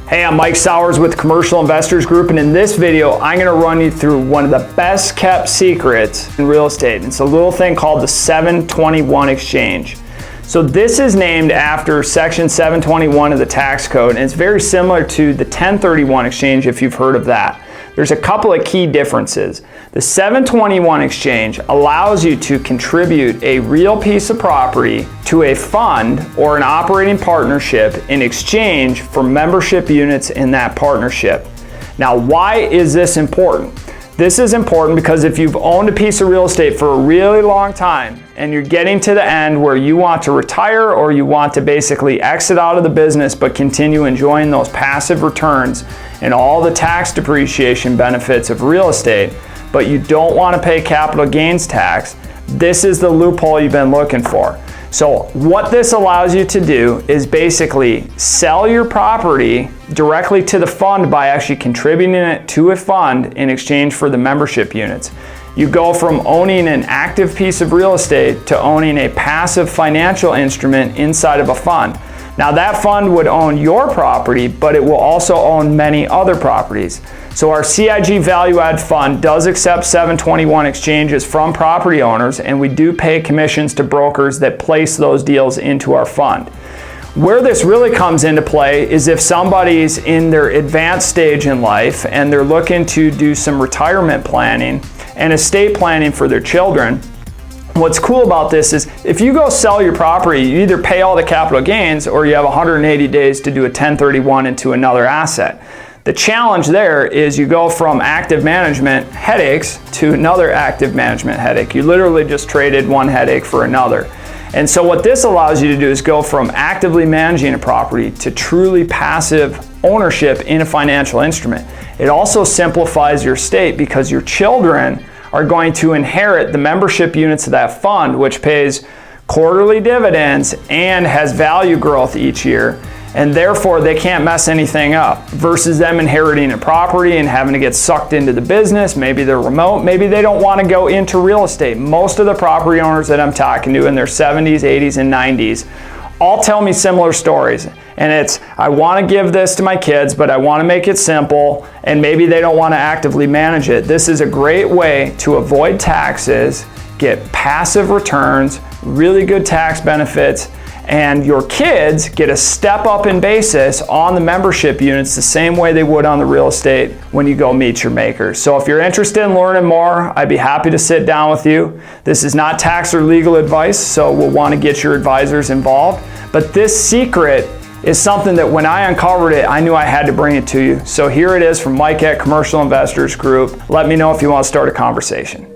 Hey, I'm Mike Sowers with Commercial Investors Group, and in this video, I'm going to run you through one of the best kept secrets in real estate. It's a little thing called the 721 exchange. So this is named after Section 721 of the tax code, and it's very similar to the 1031 exchange if you've heard of that. There's a couple of key differences. The 721 exchange allows you to contribute a real piece of property to a fund or an operating partnership in exchange for membership units in that partnership. Now, why is this important? This is important because if you've owned a piece of real estate for a really long time and you're getting to the end where you want to retire or you want to basically exit out of the business but continue enjoying those passive returns and all the tax depreciation benefits of real estate, but you don't want to pay capital gains tax, this is the loophole you've been looking for. So what this allows you to do is basically sell your property directly to the fund by actually contributing it to a fund in exchange for the membership units. You go from owning an active piece of real estate to owning a passive financial instrument inside of a fund. Now that fund would own your property, but it will also own many other properties. So our CIG Value Add Fund does accept 721 exchanges from property owners, and we do pay commissions to brokers that place those deals into our fund. Where this really comes into play is if somebody's in their advanced stage in life and they're looking to do some retirement planning and estate planning for their children. What's cool about this is if you go sell your property, you either pay all the capital gains or you have 180 days to do a 1031 into another asset. The challenge there is you go from active management headaches to another active management headache. You literally just traded one headache for another. And so what this allows you to do is go from actively managing a property to truly passive ownership in a financial instrument. It also simplifies your estate because your children are going to inherit the membership units of that fund, which pays quarterly dividends and has value growth each year. And therefore they can't mess anything up versus them inheriting a property and having to get sucked into the business. Maybe they're remote, maybe they don't want to go into real estate. Most of the property owners that I'm talking to in their 70s, 80s, and 90s all tell me similar stories. And it's, I want to give this to my kids, but I want to make it simple, and maybe they don't want to actively manage it. This is a great way to avoid taxes, get passive returns, really good tax benefits, and your kids get a step up in basis on the membership units the same way they would on the real estate when you go meet your makers. So if you're interested in learning more, I'd be happy to sit down with you. This is not tax or legal advice, so we'll want to get your advisors involved. But this secret is something that when I uncovered it, I knew I had to bring it to you. So here it is from Mike at Commercial Investors Group. Let me know if you want to start a conversation.